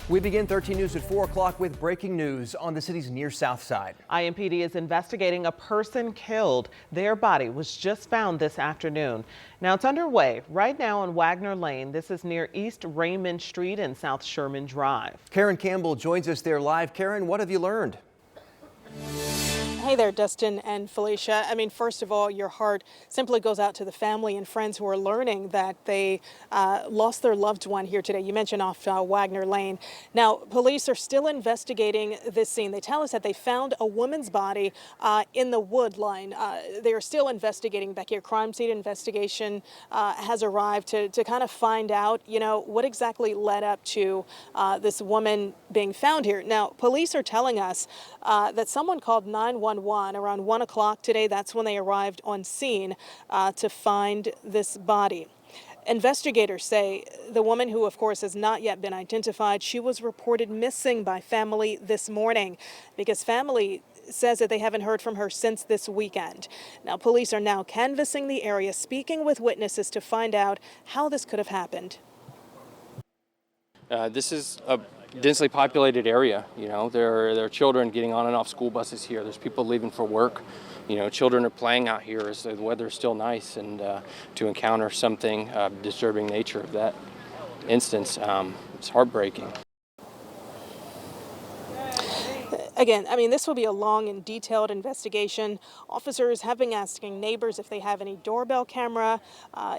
We begin 13 News at 4 o'clock with breaking news on the city's near south side. IMPD is investigating a person killed. Their body was just found this afternoon. Now it's underway right now on Wagner Lane. This is near East Raymond Street and South Sherman Drive. Karen Campbell joins us there live. Karen, what have you learned? Hey there, Dustin and Felicia. I mean, first of all, your heart simply goes out to the family and friends who are learning that they lost their loved one here today. You mentioned off Wagner Lane. Now, police are still investigating this scene. They tell us that they found a woman's body in the wood line. They are still investigating back here. Crime scene investigation has arrived to kind of find out, what exactly led up to this woman being found here. Now, police are telling us that someone called 911 around 1 o'clock today. That's when they arrived on scene to find this body. Investigators say the woman, who of course has not yet been identified, she was reported missing by family this morning because family says that they haven't heard from her since this weekend. Now, police are now canvassing the area, speaking with witnesses to find out how this could have happened. This is a densely populated area. There are children getting on and off school buses here. There's people leaving for work. Children are playing out here as the weather's still nice, and to encounter something disturbing nature of that instance, it's heartbreaking. Again, I mean, this will be a long and detailed investigation. Officers have been asking neighbors if they have any doorbell camera,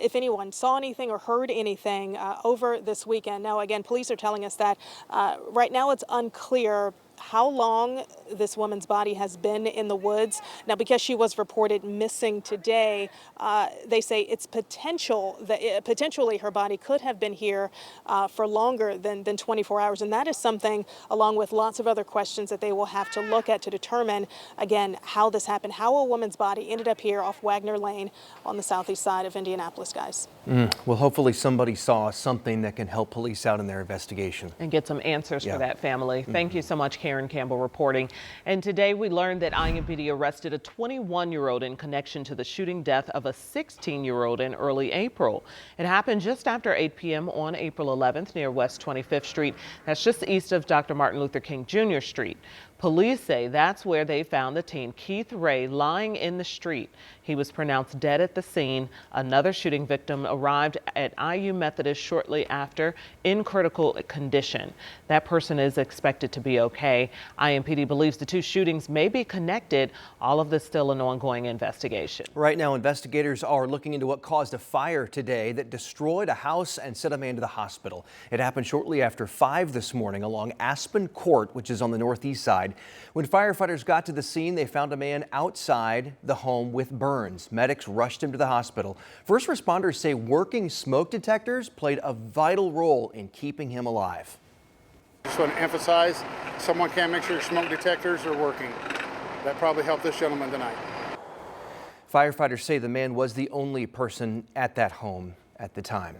if anyone saw anything or heard anything over this weekend. Now, again, police are telling us that right now it's unclear how long this woman's body has been in the woods. Now, because she was reported missing today, they say it's potentially her body could have been here for longer than 24 hours. And that is something, along with lots of other questions, that they will have to look at to determine, again, how this happened, how a woman's body ended up here off Wagner Lane on the southeast side of Indianapolis, guys. Well, hopefully somebody saw something that can help police out in their investigation. And get some answers for that family. Thank you so much, Karen Campbell reporting. And today we learned that IMPD arrested a 21-year-old in connection to the shooting death of a 16-year-old in early April. It happened just after 8 p.m. on April 11th near West 25th Street. That's just east of Dr. Martin Luther King Jr. Street. Police say that's where they found the teen Keith Ray lying in the street. He was pronounced dead at the scene. Another shooting victim arrived at IU Methodist shortly after in critical condition. That person is expected to be okay. IMPD believes the two shootings may be connected. All of this still an ongoing investigation. Right now, investigators are looking into what caused a fire today that destroyed a house and sent a man to the hospital. It happened shortly after 5 this morning along Aspen Court, which is on the northeast side. When firefighters got to the scene, they found a man outside the home with burns. Medics rushed him to the hospital. First responders say working smoke detectors played a vital role in keeping him alive. Just want to emphasize, someone can make sure smoke detectors are working. That probably helped this gentleman tonight. Firefighters say the man was the only person at that home at the time.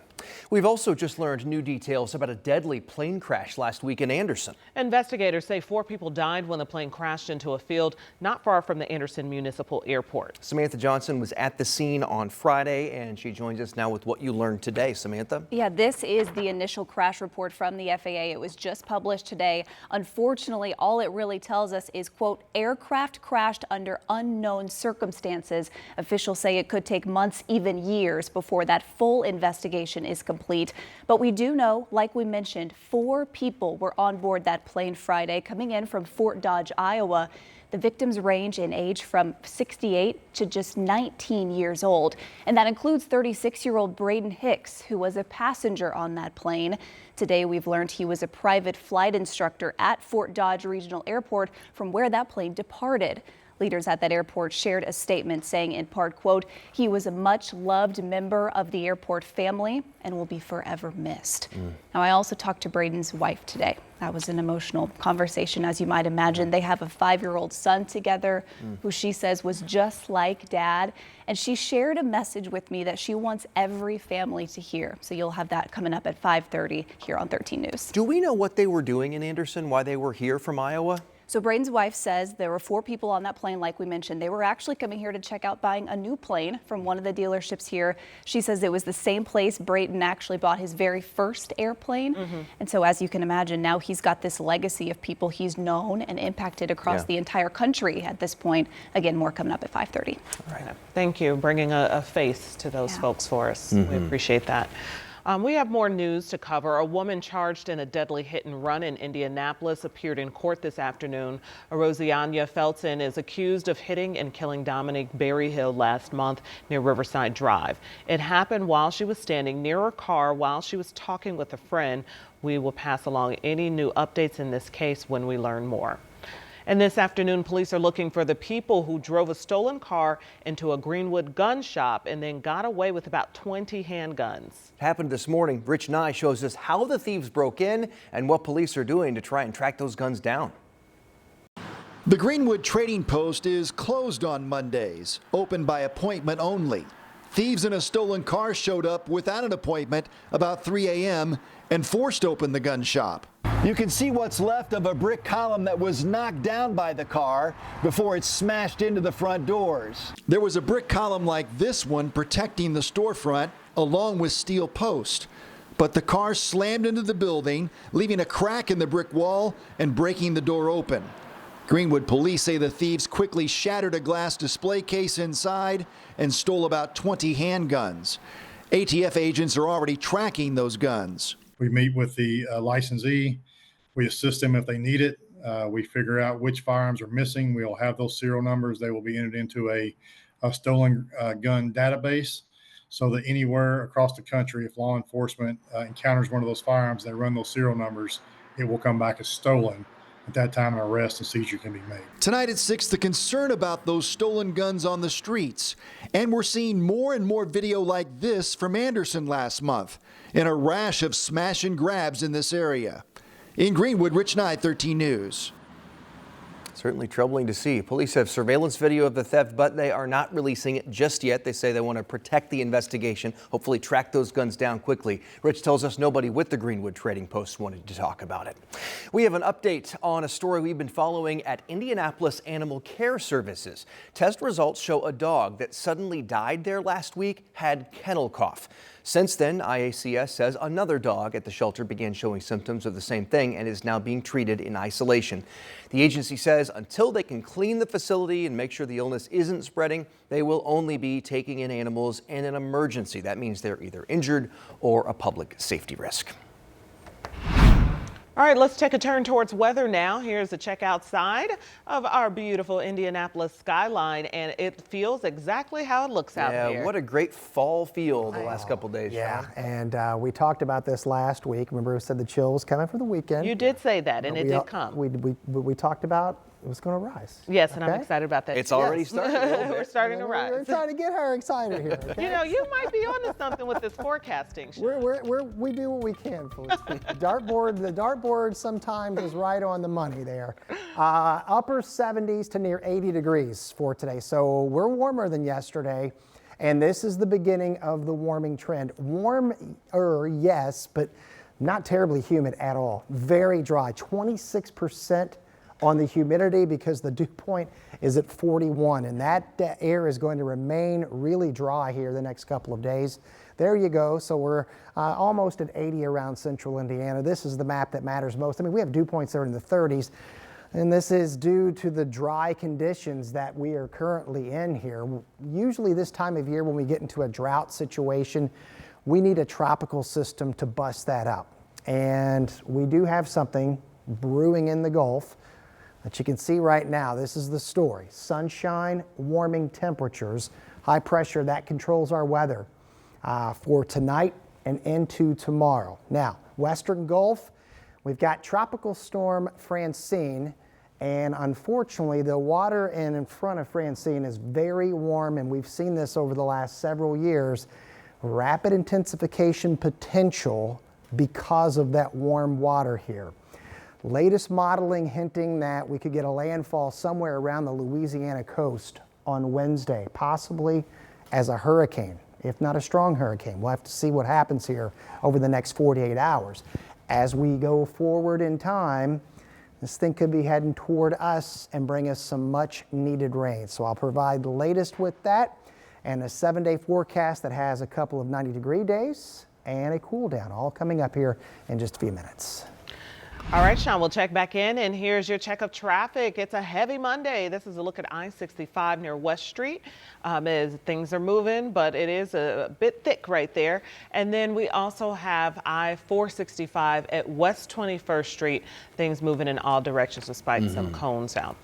We've also just learned new details about a deadly plane crash last week in Anderson. Investigators say 4 people died when the plane crashed into a field not far from the Anderson Municipal Airport. Samantha Johnson was at the scene on Friday, and she joins us now with what you learned today. Samantha? Yeah, this is the initial crash report from the FAA. It was just published today. Unfortunately, all it really tells us is, quote, aircraft crashed under unknown circumstances. Officials say it could take months, even years, before that full investigation is complete. But we do know, like we mentioned, 4 people were on board that plane Friday coming in from Fort Dodge, Iowa. The victims range in age from 68 to just 19 years old. And that includes 36-year-old Braden Hicks, who was a passenger on that plane. Today, we've learned he was a private flight instructor at Fort Dodge Regional Airport from where that plane departed. Leaders at that airport shared a statement saying, in part, quote, he was a much loved member of the airport family and will be forever missed. Now, I also talked to Braden's wife today. That was an emotional conversation, as you might imagine. They have a 5-year-old son together who she says was just like Dad. And she shared a message with me that she wants every family to hear. So you'll have that coming up at 5:30 here on 13 News. Do we know what they were doing in Anderson, why they were here from Iowa? So Braden's wife says there were 4 people on that plane, like we mentioned. They were actually coming here to check out buying a new plane from one of the dealerships here. She says it was the same place Braden actually bought his very first airplane. And so as you can imagine, now he's got this legacy of people he's known and impacted across the entire country at this point. Again, more coming up at 5:30. All right. Thank you, bringing a face to those folks for us. We appreciate that. We have more news to cover. A woman charged in a deadly hit and run in Indianapolis appeared in court this afternoon. Rosiania Felton is accused of hitting and killing Dominique Berryhill last month near Riverside Drive. It happened while she was standing near her car while she was talking with a friend. We will pass along any new updates in this case when we learn more. And this afternoon, police are looking for the people who drove a stolen car into a Greenwood gun shop and then got away with about 20 handguns. It happened this morning. Rich Nye shows us how the thieves broke in and what police are doing to try and track those guns down. The Greenwood Trading Post is closed on Mondays, open by appointment only. Thieves in a stolen car showed up without an appointment about 3 a.m. and forced open the gun shop. You can see what's left of a brick column that was knocked down by the car before it smashed into the front doors. There was a brick column like this one protecting the storefront along with steel posts. But the car slammed into the building, leaving a crack in the brick wall and breaking the door open. Greenwood police say the thieves quickly shattered a glass display case inside and stole about 20 handguns. ATF agents are already tracking those guns. We meet with the licensee. We assist them if they need it. We figure out which firearms are missing. We'll have those serial numbers. They will be entered into a stolen gun database so that anywhere across the country, if law enforcement encounters one of those firearms, they run those serial numbers, it will come back as stolen. At that time, an arrest and seizure can be made. Tonight at 6, the concern about those stolen guns on the streets. And we're seeing more and more video like this from Anderson last month in a rash of smash and grabs in this area. In Greenwood, Rich Nye, 13 News. Certainly troubling to see. Police have surveillance video of the theft, but they are not releasing it just yet. They say they want to protect the investigation, hopefully track those guns down quickly. Rich tells us nobody with the Greenwood Trading Post wanted to talk about it. We have an update on a story we've been following at Indianapolis Animal Care Services. Test results show a dog that suddenly died there last week had kennel cough. Since then, IACS says another dog at the shelter began showing symptoms of the same thing and is now being treated in isolation. The agency says until they can clean the facility and make sure the illness isn't spreading, they will only be taking in animals in an emergency. That means they're either injured or a public safety risk. All right, let's take a turn towards weather now. Here's a check outside of our beautiful Indianapolis skyline, and it feels exactly how it looks out here. Yeah, what a great fall feel the last couple days. Yeah, Sean. and we talked about this last week. Remember, we said the chill was coming for the weekend. You did say that, and it did come. We talked about it was going to rise. Yes, and I'm Okay? excited about that. It's too. already started. A little bit. We're starting to rise. We're trying to get her excited here. Okay? You know, you might be onto something with this forecasting. We do what we can, folks. The dartboard sometimes is right on the money there. Upper 70s to near 80 degrees for today. So we're warmer than yesterday. And this is the beginning of the warming trend. Warmer, yes, but not terribly humid at all. Very dry, 26% on the humidity because the dew point is at 41, and that air is going to remain really dry here the next couple of days. There you go. So we're almost at 80 around central Indiana. This is the map that matters most. I mean, we have dew points there in the 30s, and this is due to the dry conditions that we are currently in here. Usually this time of year when we get into a drought situation, we need a tropical system to bust that up. And we do have something brewing in the Gulf that you can see right now. This is the story. Sunshine, warming temperatures, high pressure, that controls our weather for tonight and into tomorrow. Now, Western Gulf, we've got Tropical Storm Francine, and unfortunately the water in front of Francine is very warm, and we've seen this over the last several years. Rapid intensification potential because of that warm water here. Latest modeling hinting that we could get a landfall somewhere around the Louisiana coast on Wednesday, possibly as a hurricane, if not a strong hurricane. We'll have to see what happens here over the next 48 hours. As we go forward in time, This thing could be heading toward us and bring us some much needed rain. So I'll provide the latest with that and a 7-day forecast that has a couple of 90-degree days and a cool down, all coming up here in just a few minutes. All right, Sean, we'll check back in, and here's your check of traffic. It's a heavy Monday. This is a look at I-65 near West Street as things are moving, but it is a bit thick right there. And then we also have I-465 at West 21st Street. Things moving in all directions despite some cones out.